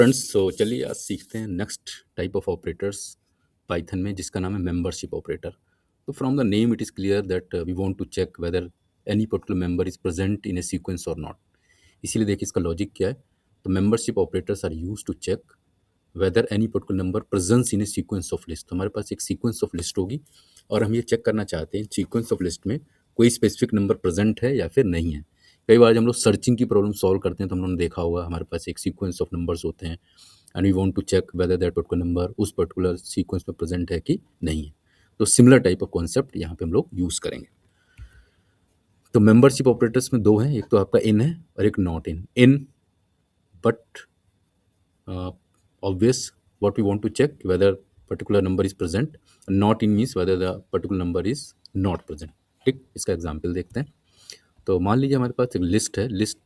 Friends चलिए आज सीखते हैं next type of operators Python में जिसका नाम है मेंबरशिप ऑपरेटर। तो from the name it is clear that we want to check whether any particular member is present in a sequence और नॉट। इसीलिए देखिए इसका लॉजिक क्या है। तो membership operators are use to check whether any particular number presence in a sequence of list. तो हमारे पास एक सीक्वेंस ऑफ लिस्ट होगी और हम ये चेक करना चाहते हैं सीक्वेंस ऑफ लिस्ट में कोई स्पेसिफिक नंबर प्रेजेंट है या फिर नहीं है। कई बार जब हम लोग सर्चिंग की प्रॉब्लम सॉल्व करते हैं तो हम लोगों ने देखा होगा हमारे पास एक सीक्वेंस ऑफ नंबर्स होते हैं and we want to check whether that particular number उस पर्टिकुलर सीक्वेंस में प्रेजेंट है कि नहीं है। तो सिमिलर टाइप ऑफ कॉन्सेप्ट यहाँ पे हम लोग यूज़ करेंगे। तो मेंबरशिप ऑपरेटर्स में दो हैं, एक तो आपका इन है और एक not in. In but obvious what we want to check whether particular number is present, not in means whether the particular number is not present। ठीक, इसका एग्जांपल देखते हैं। तो मान लीजिए हमारे पास एक लिस्ट है। लिस्ट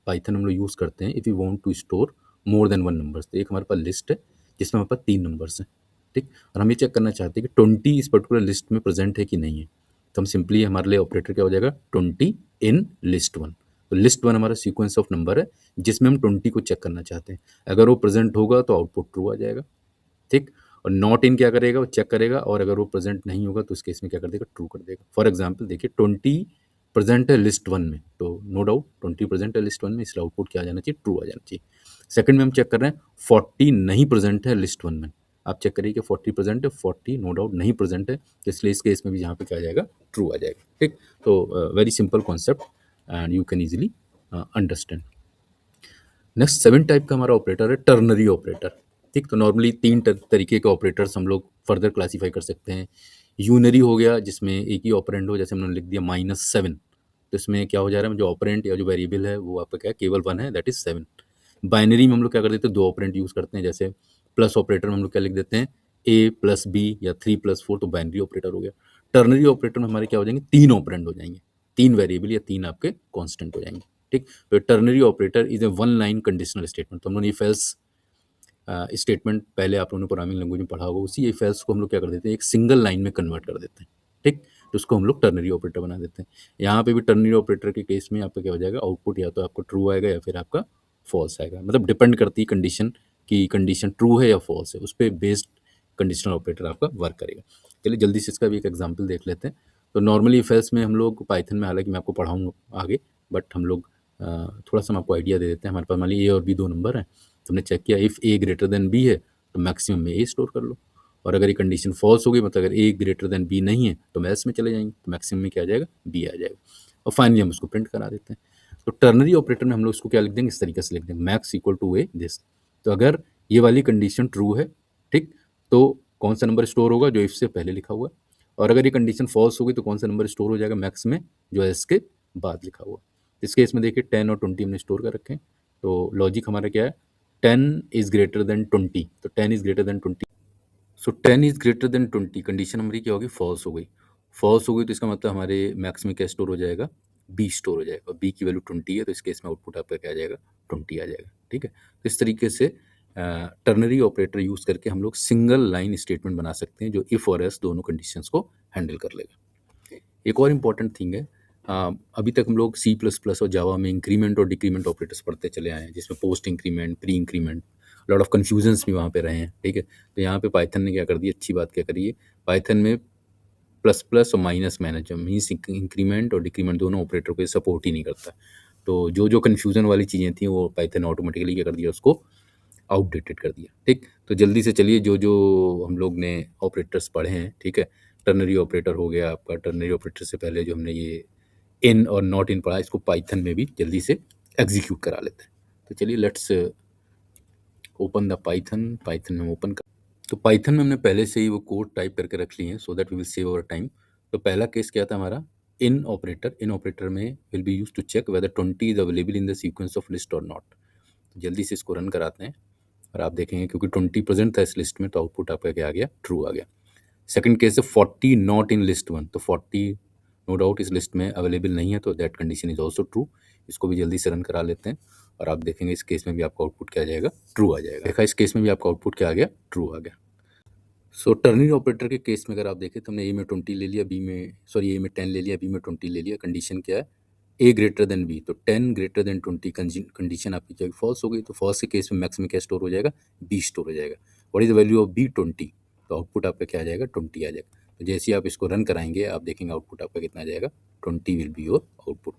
पाइथन हम लोग यूज़ करते हैं if you want to store more than one numbers. तो एक हमारे पास लिस्ट है जिसमें हमारे पास 3 नंबर्स हैं। ठीक, और हम ये चेक करना चाहते हैं कि 20 इस पर्टिकुलर लिस्ट में प्रेजेंट है कि नहीं है। तो हम सिंपली हमारे लिए ऑपरेटर क्या हो जाएगा, 20 इन लिस्ट वन। तो लिस्ट वन हमारा सीक्वेंस ऑफ नंबर है जिसमें हम 20 को चेक करना चाहते हैं। अगर वो प्रेजेंट होगा तो आउटपुट ट्रू आ जाएगा। ठीक, और नॉट इन क्या करेगा, वो चेक करेगा और अगर वो प्रेजेंट नहीं होगा तो उस केस में क्या कर देगा, ट्रू कर देगा। फॉर एग्जाम्पल देखिए 20 प्रेजेंट है लिस्ट वन में, तो नो डाउट 20 प्रेजेंट है लिस्ट वन में, इसलिए आउटपुट क्या आ जाना चाहिए, ट्रू आ जाना चाहिए। सेकंड में हम चेक कर रहे हैं 40 नहीं प्रेजेंट है लिस्ट वन में। आप चेक करिए कि 40 प्रेजेंट है, 40 नो डाउट नहीं प्रेजेंट है, तो इसलिए इस केस में भी यहाँ पे क्या आ जाएगा, ट्रू आ जाएगा। ठीक, तो very simple concept and you can easily understand. Next 7 type का हमारा ऑपरेटर है टर्नरी ऑपरेटर। ठीक, तो नॉर्मली 3 तरीके के ऑपरेटर्स हम लोग फर्दर क्लासीफाई कर सकते हैं। यूनरी हो गया जिसमें एक ही ऑपरेंड हो, जैसे हमने लिख दिया -7, तो इसमें क्या हो जा रहा है, जो ऑपरेंड या जो वेरिएबल है वो आपका क्या है, केवल 1 है, दैट इज 7। बाइनरी में हम लोग क्या कर देते हैं, 2 ऑपरेंड यूज़ करते हैं। जैसे प्लस ऑपरेटर में हम लोग क्या लिख देते हैं, a प्लस बी या 3+4, तो बाइनरी ऑपरेटर हो गया। टर्नरी ऑपरेटर में हमारे क्या हो जाएंगे, 3 ऑपरेंड हो जाएंगे, 3 वेरिएबल या 3 आपके कांस्टेंट हो जाएंगे। ठीक, तो ternary operator is a one line conditional statement. तो हम लोग इफ एल्स स्टेटमेंट पहले आप लोगों ने प्रोग्रामिंग लैंग्वेज में पढ़ा होगा, उसी इफ एल्स को हम लोग क्या कर देते हैं, एक सिंगल लाइन में कन्वर्ट कर देते हैं। ठीक, तो उसको हम लोग टर्नरी ऑपरेटर बना देते हैं। यहाँ पे भी टर्नरी ऑपरेटर के केस में आपका क्या हो जाएगा, आउटपुट या तो आपका ट्रू आएगा या फिर आपका फॉल्स आएगा। मतलब डिपेंड करती है कंडीशन की, कंडीशन ट्रू है या फॉल्स है, उस पर बेस्ड कंडीशनल ऑपरेटर आपका वर्क करेगा। चलिए जल्दी से इसका भी एक एग्जाम्पल देख लेते हैं। तो नॉर्मली इफ एल्स में हम लोग पाइथन में, हालांकि मैं आपको पढ़ाऊंगा आगे, बट हम लोग थोड़ा सा हम आपको आइडिया दे देते हैं। हमारे पास मान लीजिए ए और बी 2 नंबर हैं, तो हमने चेक किया if a greater than b है तो मैक्सिमम में ए स्टोर कर लो, और अगर ये कंडीशन फॉल्स हो गई, मतलब अगर ए ग्रेटर देन बी नहीं है तो एल्स में चले जाएंगे, तो मैक्सिमम में क्या आ जाएगा, बी आ जाएगा। और फाइनली हम उसको प्रिंट करा देते हैं। तो टर्नरी ऑपरेटर में हम लोग इसको क्या लिख देंगे, इस तरीके से लिख देंगे, max equal to a this. तो अगर ये वाली कंडीशन ट्रू है, ठीक, तो कौन सा नंबर स्टोर होगा, जो इफ से पहले लिखा हुआ है। और अगर ये कंडीशन फॉल्स होगी तो कौन सा नंबर स्टोर हो जाएगा, मैक्स में, जो है इसके बाद लिखा हुआ। इस केस में देखिए 10 और 20 हमने स्टोर कर रखे हैं। तो लॉजिक हमारा क्या है, 10 इज ग्रेटर देन 20, तो 10 is greater than 20। So 10 is greater than 20, condition हमारी क्या होगी, फॉल्स हो गई। फॉल्स हो गई तो इसका मतलब हमारे मैक्स में क्या स्टोर हो जाएगा, बी स्टोर हो जाएगा। बी की वैल्यू 20 है, तो इस केस में आउटपुट आपका क्या आ जाएगा, 20 आ जाएगा। ठीक है, तो इस तरीके से टर्नरी ऑपरेटर यूज़ करके हम लोग सिंगल लाइन स्टेटमेंट बना सकते हैं जो इफ़ और एल्स दोनों कंडीशंस को हैंडल कर लेगा। एक और इम्पॉर्टेंट थिंग है, अभी तक हम लोग C++ और जावा में इंक्रीमेंट और डिक्रीमेंट ऑपरेटर्स पढ़ते चले आए हैं, जिसमें post increment, pre increment, lot of confusions भी वहाँ पे रहे हैं। ठीक है, तो यहाँ पे पाइथन ने क्या कर दिया, अच्छी बात क्या करी है, पाइथन में प्लस प्लस और माइनस मैनेजर मीन्स इंक्रीमेंट और डिक्रीमेंट दोनों ऑपरेटर को सपोर्ट ही नहीं करता। तो जो जो कन्फ्यूजन वाली चीज़ें थी वो पाइथन ऑटोमेटिकली क्या कर दिया, उसको आउटडेटेड कर दिया। ठीक, तो जल्दी से चलिए जो जो हम लोग ने ऑपरेटर्स पढ़े हैं, ठीक है, टर्नरी ऑपरेटर हो गया आपका, टर्नरी ऑपरेटर से पहले जो हमने ये इन और नॉट इन पढ़ा, इसको पाइथन में भी जल्दी से एग्जीक्यूट करा लेते हैं। तो चलिए let's open the Python. Python में ओपन कर, तो पाइथन में हमने पहले से ही वो कोड टाइप करके रख लिए हैं so that we will save our time. तो पहला केस क्या था हमारा, इन ऑपरेटर। इन ऑपरेटर में will be use to check whether 20 is available in the sequence of list और नॉट। जल्दी से इसको रन कराते हैं और आप देखेंगे क्योंकि 20 प्रेजेंट था इस लिस्ट में, तो आउटपुट आपका क्या आ गया, ट्रू आ गया। सेकंड केस है 40 नॉट इन लिस्ट वन, तो 40 नो डाउट इस लिस्ट में अवेलेबल नहीं है, तो that condition is also true. इसको भी जल्दी से रन करा लेते हैं और आप देखेंगे इस केस में भी आपका आउटपुट क्या आ जाएगा, ट्रू आ जाएगा। देखा, इस केस में भी आपका आउटपुट क्या आ गया, ट्रू आ गया। सो टर्नरी ऑपरेटर के केस में अगर आप देखें तो हमने ए में 20 ले लिया, बी में, सॉरी, ए में 10 ले लिया, बी में 20 ले लिया। कंडीशन क्या है, ए ग्रेटर देन बी, तो 10 ग्रेटर देन 20 कंडीशन आपकी क्या फॉल्स हो गई, तो फॉल्स के केस में मैक्स में क्या स्टोर हो जाएगा, बी स्टोर हो जाएगा। What is the value of b, 20, तो आउटपुट आपका क्या आ जाएगा, 20 आ जाएगा। तो जैसे ही आप इसको रन कराएंगे आप देखेंगे आउटपुट आपका कितना आ जाएगा, 20 विल बी योर आउटपुट।